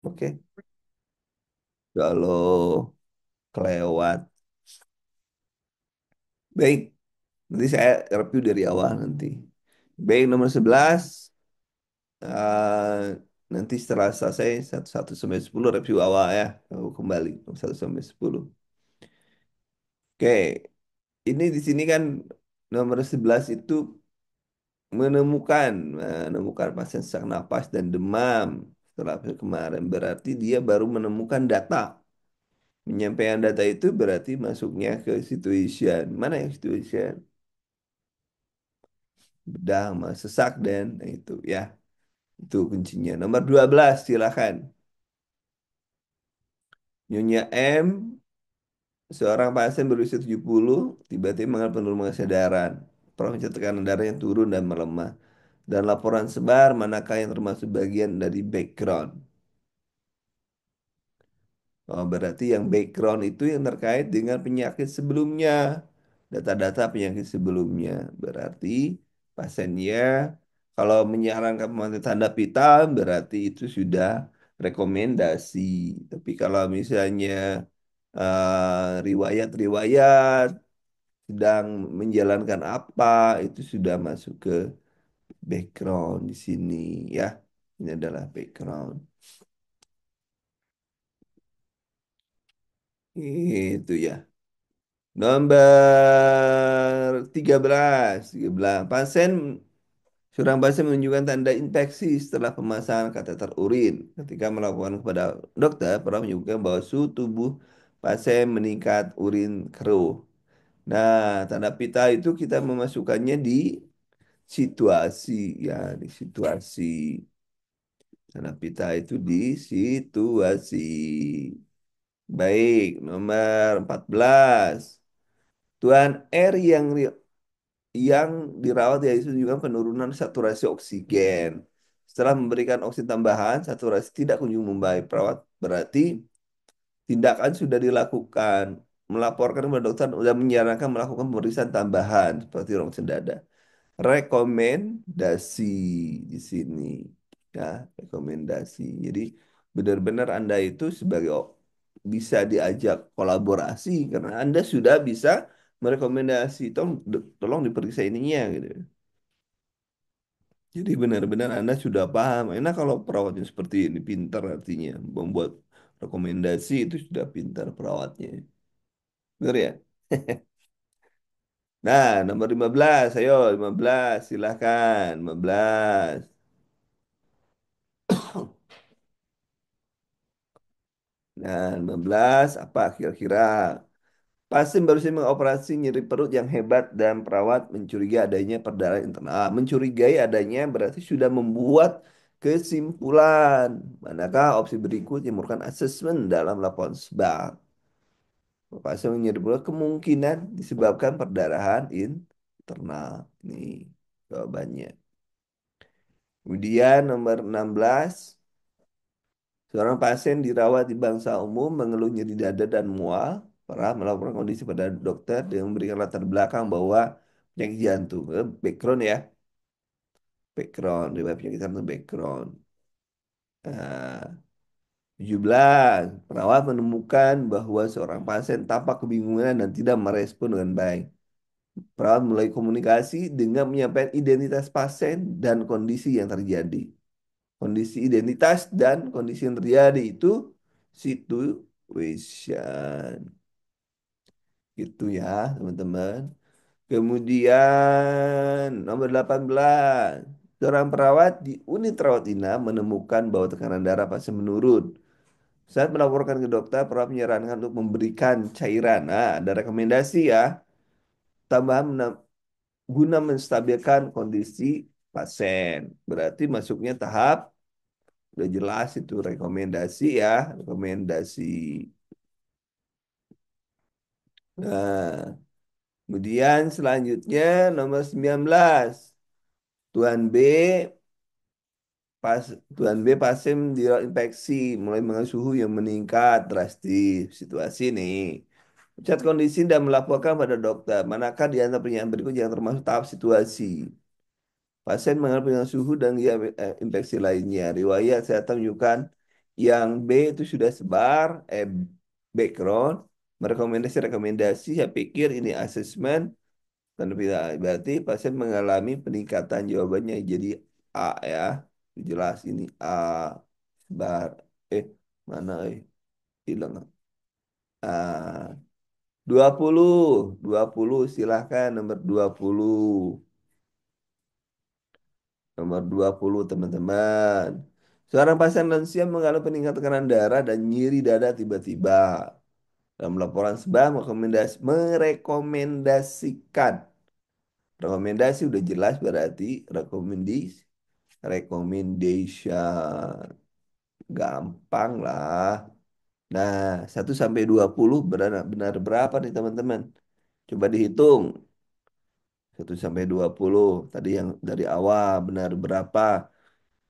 Oke. Kalau kelewat. Baik, nanti saya review dari awal nanti. Baik, nomor 11. eh, nanti setelah selesai 1 sampai 10 review awal ya. Aku kembali 1 sampai 10. Oke, ini di sini kan nomor 11 itu menemukan menemukan pasien sesak napas dan demam setelah kemarin. Berarti dia baru menemukan data. Penyampaian data itu berarti masuknya ke situation. Mana yang situation? Bedah, sama sesak dan itu ya. Itu kuncinya. Nomor 12 silakan. Nyonya M, seorang pasien berusia 70 tiba-tiba mengalami penurunan kesadaran. Pernah mencatat tekanan darah yang turun dan melemah. Dan laporan sebar manakah yang termasuk bagian dari background. Oh, berarti yang background itu yang terkait dengan penyakit sebelumnya. Data-data penyakit sebelumnya. Berarti pasiennya kalau menyarankan pemantik tanda pita berarti itu sudah rekomendasi. Tapi kalau misalnya riwayat-riwayat sedang menjalankan apa itu sudah masuk ke background di sini ya. Ini adalah background. Itu ya. Nomor 13. Seorang pasien menunjukkan tanda infeksi setelah pemasangan kateter urin. Ketika melakukan kepada dokter, pernah menyebutkan bahwa suhu tubuh pasien meningkat urin keruh. Nah, tanda pita itu kita memasukkannya di situasi, ya, di situasi. Tanda pita itu di situasi. Baik, nomor 14. Tuan R yang dirawat di ICU juga penurunan saturasi oksigen. Setelah memberikan oksigen tambahan, saturasi tidak kunjung membaik. Perawat berarti tindakan sudah dilakukan. Melaporkan kepada dokter dan menyarankan melakukan pemeriksaan tambahan seperti rongsen dada. Rekomendasi di sini. Ya, rekomendasi. Jadi benar-benar Anda itu sebagai bisa diajak kolaborasi karena Anda sudah bisa merekomendasi tolong diperiksa ininya gitu. Jadi benar-benar Anda sudah paham. Enak kalau perawatnya seperti ini, pintar artinya membuat rekomendasi itu sudah pintar perawatnya. Benar ya? Nah, nomor 15, ayo 15, silahkan 15. Nah, 15 apa kira-kira? Pasien baru saja mengoperasi nyeri perut yang hebat dan perawat mencurigai adanya perdarahan internal. Mencurigai adanya berarti sudah membuat kesimpulan. Manakah opsi berikut yang merupakan asesmen dalam laporan sebab? Pasien nyeri perut kemungkinan disebabkan perdarahan internal. Ini jawabannya. Kemudian nomor 16. Seorang pasien dirawat di bangsa umum mengeluh nyeri dada dan mual. Pernah melakukan kondisi pada dokter dengan memberikan latar belakang bahwa penyakit jantung. Background ya, background. Riwayat penyakit jantung background. Nah, 17. Perawat menemukan bahwa seorang pasien tampak kebingungan dan tidak merespon dengan baik. Perawat mulai komunikasi dengan menyampaikan identitas pasien dan kondisi yang terjadi. Kondisi identitas dan kondisi yang terjadi itu situation. Gitu ya, teman-teman. Kemudian nomor 18. Seorang perawat di unit rawat inap menemukan bahwa tekanan darah pasien menurun. Saat melaporkan ke dokter, perawat menyarankan untuk memberikan cairan. Nah, ada rekomendasi ya. Tambahan guna menstabilkan kondisi pasien. Berarti masuknya tahap udah jelas itu rekomendasi ya, rekomendasi. Nah, kemudian selanjutnya nomor 19. Tuan B pas Tuan B pasien infeksi mulai mengalami suhu yang meningkat drastis. Situasi nih. Cat kondisi dan melaporkan pada dokter. Manakah di antara pernyataan berikut yang termasuk tahap situasi? Pasien mengalami penurunan suhu dan infeksi lainnya. Riwayat kesehatan menunjukkan Yang B itu sudah sebar, background, merekomendasi-rekomendasi, saya pikir ini asesmen, dan berarti pasien mengalami peningkatan jawabannya jadi A ya, jelas ini A, sebar, mana hilang. A, 20 silahkan nomor 20. Nomor 20 teman-teman. Seorang pasien lansia mengalami peningkatan tekanan darah dan nyeri dada tiba-tiba. Dalam laporan sebab merekomendasikan. Rekomendasi udah jelas berarti rekomendasi. Recommendation. Gampang lah. Nah, 1 sampai 20 benar berapa nih teman-teman? Coba dihitung. 1 sampai 20. Tadi yang dari awal benar berapa?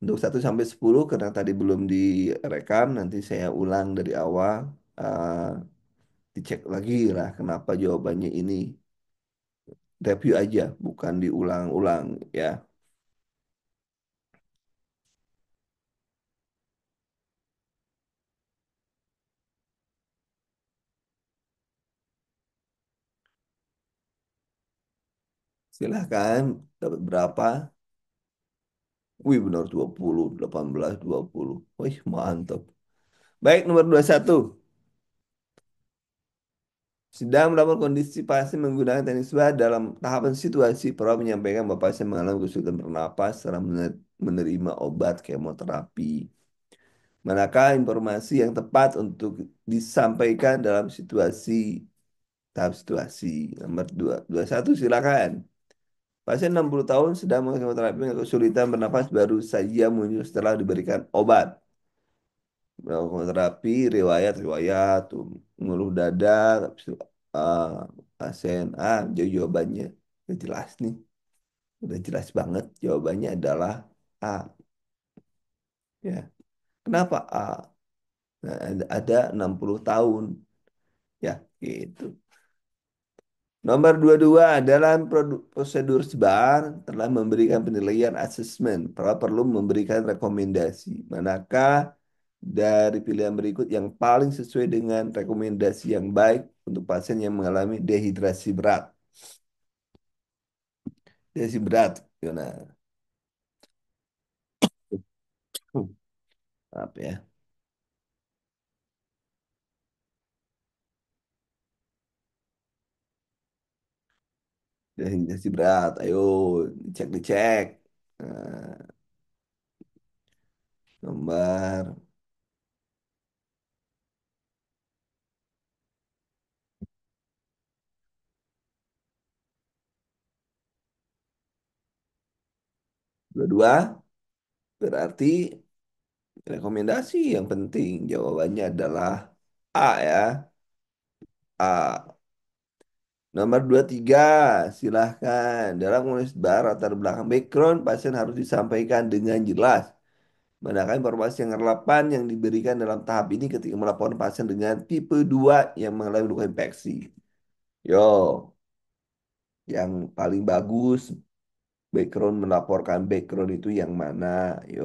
Untuk 1 sampai 10 karena tadi belum direkam, nanti saya ulang dari awal. eh, Dicek lagi lah kenapa jawabannya ini. Review aja, bukan diulang-ulang ya. Silahkan, dapat berapa? Wih benar 20, 18, 20. Wih mantap. Baik, nomor 21. Sedang melakukan kondisi pasien menggunakan teknik sebelah dalam tahapan situasi perawat menyampaikan bahwa pasien mengalami kesulitan bernapas setelah menerima obat kemoterapi. Manakah informasi yang tepat untuk disampaikan dalam tahap situasi? Nomor 21 silakan. Pasien 60 tahun sedang mengalami kemoterapi dengan kesulitan bernapas baru saja muncul setelah diberikan obat. Melakukan kemoterapi, riwayat, tuh, ngeluh dada, ah, pasien, jauh jawabannya. Udah jelas nih, udah jelas banget. Jawabannya adalah A. Ya. Kenapa A? Nah, ada 60 tahun. Ya, gitu. Nomor 22 dalam prosedur SBAR telah memberikan penilaian asesmen. Perlu memberikan rekomendasi. Manakah dari pilihan berikut yang paling sesuai dengan rekomendasi yang baik untuk pasien yang mengalami dehidrasi berat? Dehidrasi berat, gimana? Apa ya? Dehidrasi berat, ayo dicek. Nah, nomor 22 berarti rekomendasi yang penting. Jawabannya adalah A ya. A. Nomor 23 silahkan. Dalam menulis bar latar belakang background, pasien harus disampaikan dengan jelas. Manakah informasi yang relevan yang diberikan dalam tahap ini ketika melaporkan pasien dengan tipe 2 yang mengalami luka infeksi. Yo, yang paling bagus background melaporkan background itu yang mana? Yo,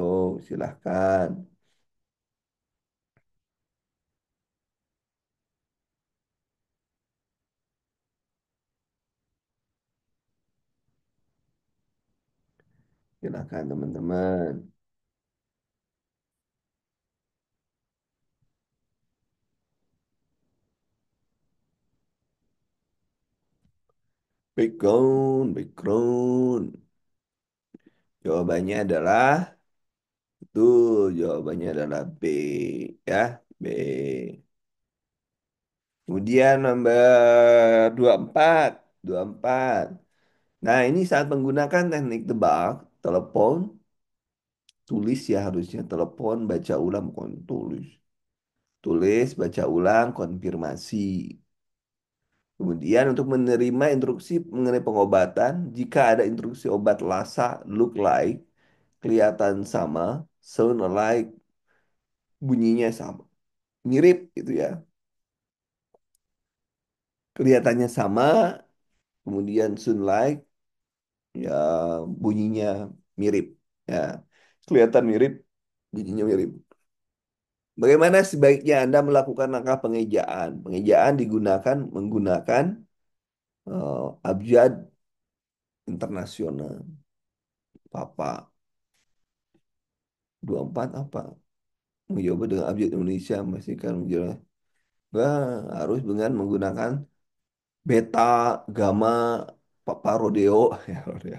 silahkan. Silahkan teman-teman. Background. Jawabannya adalah betul. Jawabannya adalah B. Ya, B. Kemudian nomor 24. 24. Nah, ini saat menggunakan teknik tebak, telepon, tulis ya harusnya telepon, baca ulang, bukan tulis. Tulis, baca ulang, konfirmasi. Kemudian untuk menerima instruksi mengenai pengobatan, jika ada instruksi obat lasa, look like, kelihatan sama, sound alike, bunyinya sama, mirip gitu ya. Kelihatannya sama, kemudian sound like, ya bunyinya mirip. Ya, kelihatan mirip, bunyinya mirip. Bagaimana sebaiknya Anda melakukan langkah pengejaan? Pengejaan digunakan menggunakan abjad internasional. Papa 24 apa? Mencoba dengan abjad Indonesia memastikan menjelaskan. Harus dengan menggunakan beta, gamma, papa, rodeo, ya, rodeo.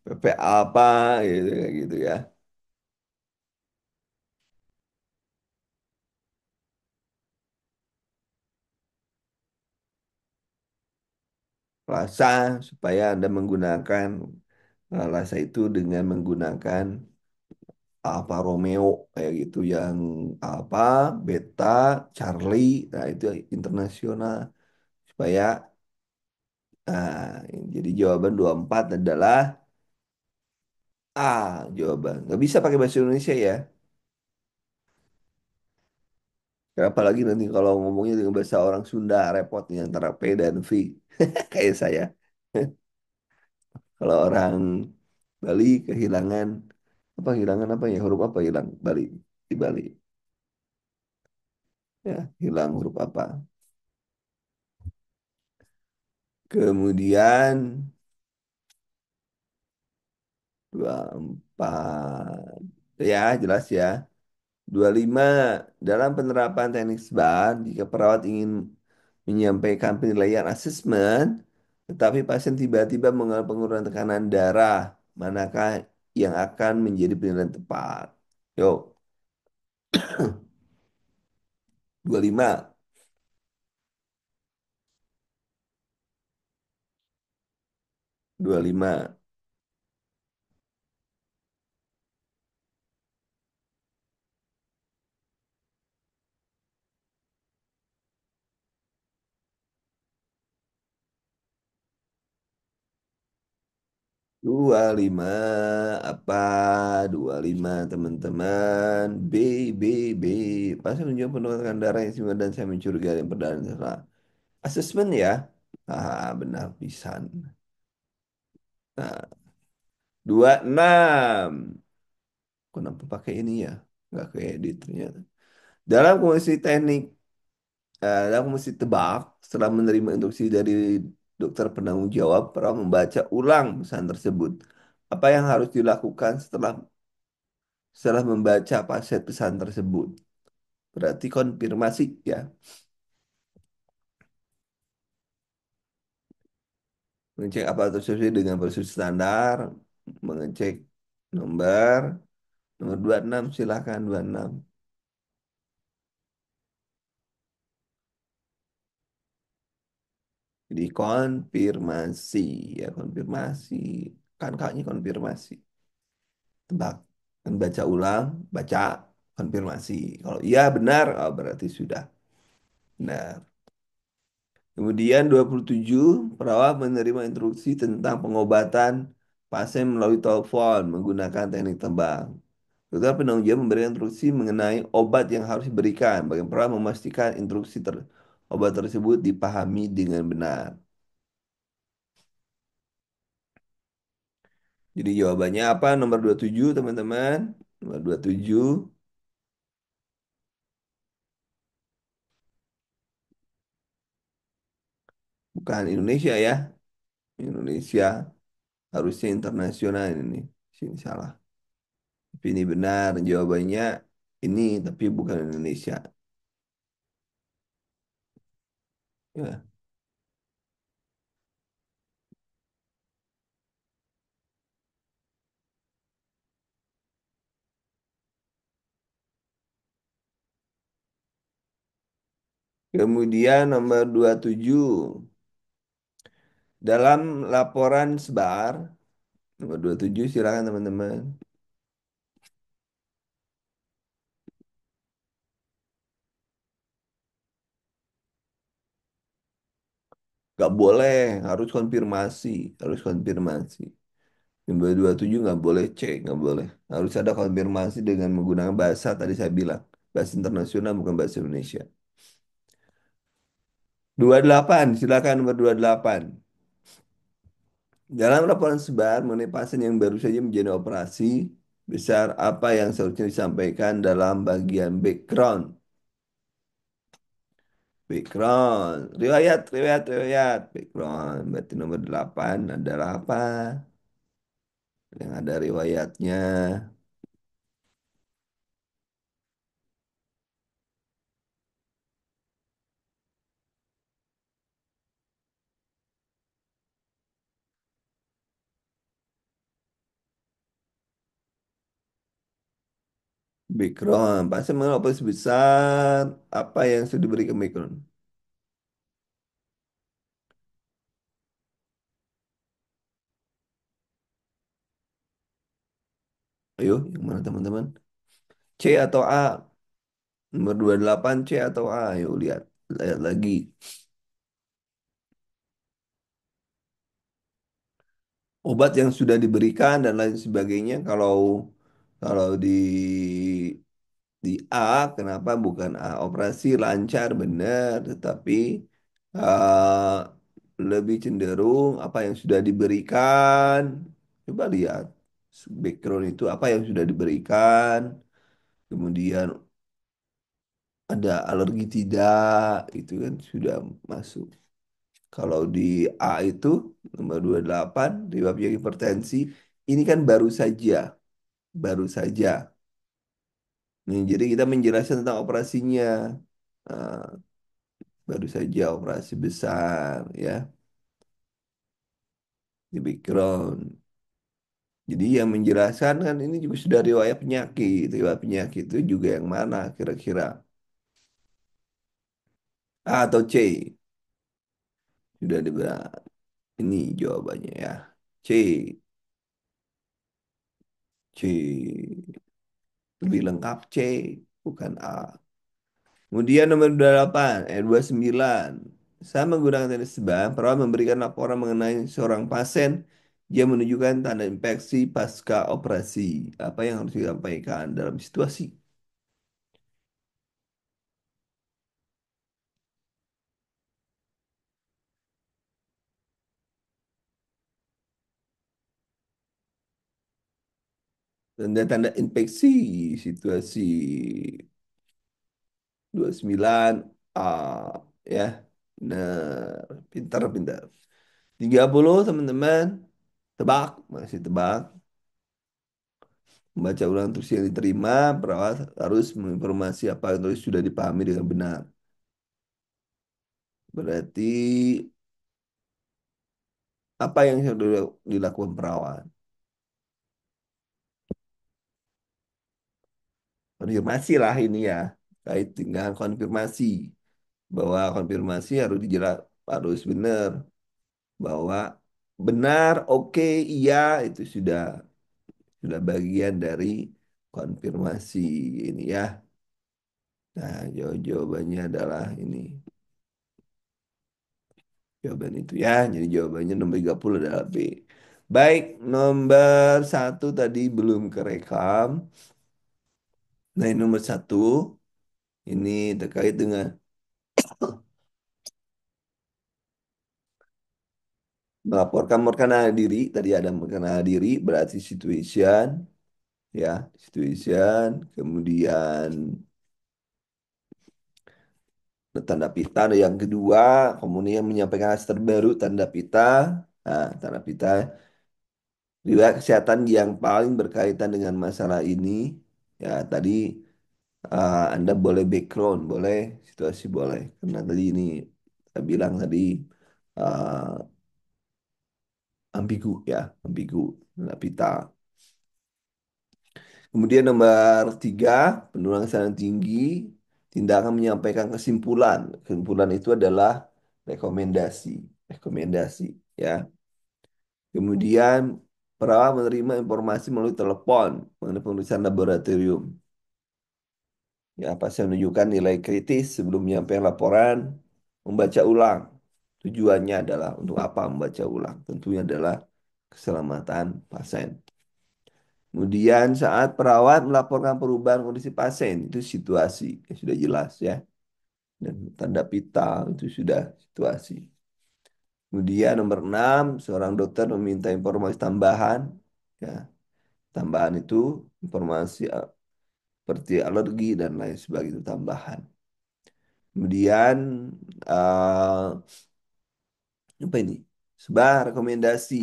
PP apa gitu kayak gitu ya. Rasa supaya Anda menggunakan rasa itu dengan menggunakan Alfa Romeo kayak gitu yang apa Beta Charlie, nah itu internasional supaya jadi jawaban 24 adalah A jawaban. Nggak bisa pakai bahasa Indonesia ya. Apalagi nanti kalau ngomongnya dengan bahasa orang Sunda repot nih antara P dan V kayak saya. Kalau orang Bali kehilangan apa kehilangan apa ya huruf apa hilang Bali di Bali ya hilang huruf apa. Kemudian 24 ya jelas ya. 25 dalam penerapan teknik SBAR jika perawat ingin menyampaikan penilaian asesmen tetapi pasien tiba-tiba mengalami penurunan tekanan darah manakah yang akan menjadi penilaian tepat. Yuk 25 25 25 apa 25 teman-teman B B B pasien menunjukkan penurunan darah yang signifikan dan saya mencurigai yang perdana salah asesmen ya benar pisan. Nah 26 kenapa pakai ini ya nggak ke edit ternyata dalam komisi teknik dalam komisi tebak setelah menerima instruksi dari dokter penanggung jawab pernah membaca ulang pesan tersebut apa yang harus dilakukan setelah membaca pasien pesan tersebut. Berarti konfirmasi ya. Mengecek apa sesuai dengan prosedur standar. Mengecek nomor. Nomor 26 silakan 26. Jadi konfirmasi ya konfirmasi. Kan kaknya konfirmasi. Tebak. Kan baca ulang, baca konfirmasi. Kalau iya benar, oh, berarti sudah benar. Kemudian 27 perawat menerima instruksi tentang pengobatan pasien melalui telepon menggunakan teknik tebang. Dokter penanggung jawab memberikan instruksi mengenai obat yang harus diberikan. Bagaimana perawat memastikan obat tersebut dipahami dengan benar. Jadi jawabannya apa? Nomor 27 teman-teman. Nomor 27 bukan Indonesia ya. Indonesia harusnya internasional ini. Sini salah. Tapi ini benar jawabannya ini tapi bukan Indonesia. Ya. Kemudian nomor 27 dalam laporan SBAR, nomor 27 silakan teman-teman. Nggak boleh, harus konfirmasi, harus konfirmasi. Nomor 27 nggak boleh cek, nggak boleh. Harus ada konfirmasi dengan menggunakan bahasa tadi saya bilang. Bahasa internasional bukan bahasa Indonesia. 28 silakan nomor 28. Dalam laporan SBAR mengenai pasien yang baru saja menjalani operasi besar apa yang seharusnya disampaikan dalam bagian background. Background, riwayat. Background, berarti nomor 8 adalah apa? Yang ada riwayatnya. Background, pasti mengapa sebesar apa yang sudah diberikan background. Ayo, yang mana teman-teman? C atau A? Nomor 28 C atau A? Ayo lihat, lihat lagi. Obat yang sudah diberikan dan lain sebagainya. Kalau di A, kenapa bukan A? Operasi lancar benar, tetapi eh, lebih cenderung apa yang sudah diberikan. Coba lihat background itu apa yang sudah diberikan, kemudian ada alergi tidak, itu kan sudah masuk. Kalau di A itu nomor 28 penyakit hipertensi, ini kan baru saja. Nih, jadi kita menjelaskan tentang operasinya. Nah, baru saja operasi besar ya di background. Jadi yang menjelaskan kan ini juga sudah riwayat penyakit. Riwayat penyakit itu juga yang mana kira-kira? A atau C? Sudah dibilang. Ini jawabannya ya. C. C. Lebih lengkap C. Bukan A. Kemudian nomor 28, 29. Saya menggunakan teknik sebam, perawat memberikan laporan mengenai seorang pasien yang menunjukkan tanda infeksi pasca operasi. Apa yang harus disampaikan dalam situasi? Tanda-tanda infeksi situasi 29 A ya. Nah, pintar. 30 teman-teman. Tebak, masih tebak. Membaca ulang tulis yang diterima, perawat harus menginformasi apa yang tulis sudah dipahami dengan benar. Berarti apa yang sudah dilakukan perawat? Konfirmasi lah ini ya. Kait dengan konfirmasi. Bahwa konfirmasi harus harus benar. Bahwa benar, oke, iya, itu sudah bagian dari konfirmasi ini ya. Nah, jawabannya adalah ini. Jawaban itu ya. Jadi jawabannya nomor 30 adalah B. Baik, nomor satu tadi belum kerekam. Nah, yang nomor satu ini terkait dengan melaporkan perkenaan diri. Tadi ada perkenaan diri berarti situation ya, situation. Kemudian tanda pita yang kedua, kemudian menyampaikan hasil terbaru tanda pita. Nah, tanda pita riwayat kesehatan yang paling berkaitan dengan masalah ini. Ya, tadi Anda boleh background, boleh situasi boleh. Karena tadi ini saya bilang tadi uh, ambigu ya, ambigu. Tanda pita. Kemudian nomor tiga, penurunan kesadaran tinggi, tindakan menyampaikan kesimpulan. Kesimpulan itu adalah rekomendasi, rekomendasi ya. Kemudian perawat menerima informasi melalui telepon mengenai pemeriksaan laboratorium. Ya, pasien menunjukkan nilai kritis sebelum menyampaikan laporan, membaca ulang. Tujuannya adalah untuk apa membaca ulang? Tentunya adalah keselamatan pasien. Kemudian saat perawat melaporkan perubahan kondisi pasien, itu situasi yang sudah jelas ya. Dan tanda pita itu sudah situasi. Kemudian nomor 6, seorang dokter meminta informasi tambahan. Ya, Tambahan itu informasi seperti alergi dan lain sebagainya itu tambahan. Kemudian eh, apa ini? Sebuah rekomendasi.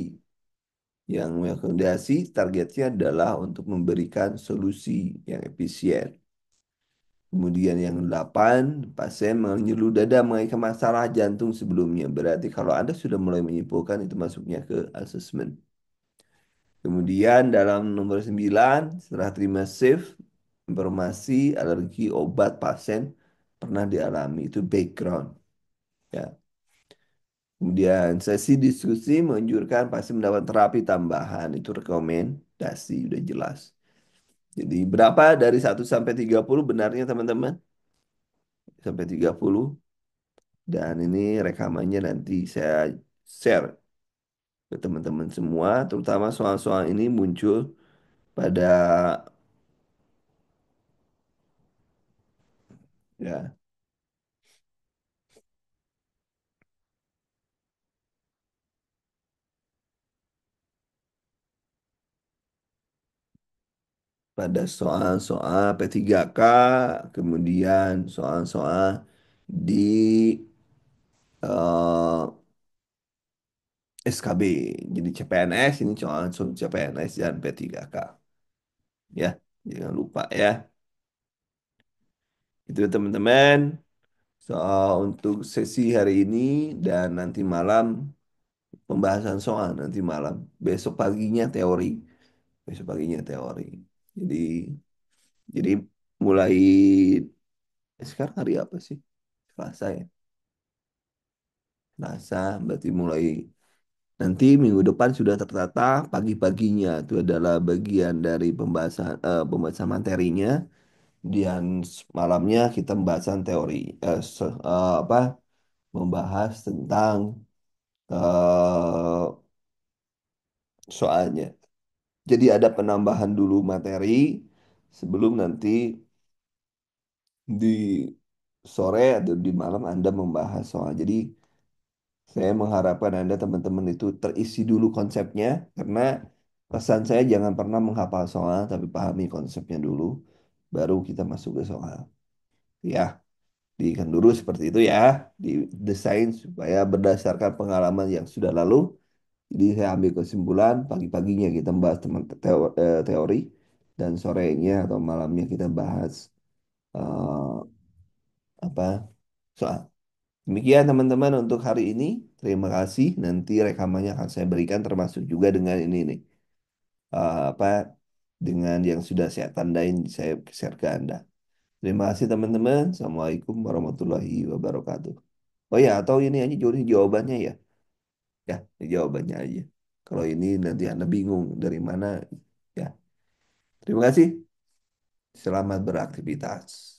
Yang rekomendasi targetnya adalah untuk memberikan solusi yang efisien. Kemudian yang 8, pasien mengeluh dada mengalami masalah jantung sebelumnya. Berarti kalau Anda sudah mulai menyimpulkan itu masuknya ke asesmen. Kemudian dalam nomor 9, setelah terima shift, informasi alergi obat pasien pernah dialami. Itu background. Ya. Kemudian sesi diskusi menganjurkan pasien mendapat terapi tambahan. Itu rekomendasi, udah jelas. Jadi berapa dari 1 sampai 30 benarnya teman-teman? Sampai 30. Dan ini rekamannya nanti saya share ke teman-teman semua. Terutama soal-soal ini muncul pada ya pada soal-soal P3K, kemudian soal-soal di eh, SKB. Jadi CPNS ini soal CPNS dan P3K. Ya, jangan lupa ya. Itu ya, teman-teman. Soal untuk sesi hari ini dan nanti malam pembahasan soal nanti malam. Besok paginya teori. Besok paginya teori. Jadi jadi mulai sekarang hari apa sih? Selasa ya. Selasa berarti mulai nanti minggu depan sudah tertata pagi-paginya itu adalah bagian dari pembahasan materinya. Dan malamnya kita pembahasan teori apa membahas tentang eh, soalnya. Jadi ada penambahan dulu materi sebelum nanti di sore atau di malam Anda membahas soal. Jadi saya mengharapkan Anda teman-teman itu terisi dulu konsepnya karena pesan saya jangan pernah menghafal soal tapi pahami konsepnya dulu baru kita masuk ke soal. Ya, diikan dulu seperti itu ya, didesain supaya berdasarkan pengalaman yang sudah lalu. Jadi saya ambil kesimpulan pagi-paginya kita bahas teori dan sorenya atau malamnya kita bahas eh, apa soal. Demikian teman-teman untuk hari ini. Terima kasih. Nanti rekamannya akan saya berikan termasuk juga dengan ini nih apa dengan yang sudah saya tandain saya share ke Anda. Terima kasih teman-teman. Assalamualaikum warahmatullahi wabarakatuh. Oh ya, atau ini aja jawabannya ya. Ya, ini jawabannya aja. Kalau ini nanti Anda bingung dari mana ya. Terima kasih. Selamat beraktivitas.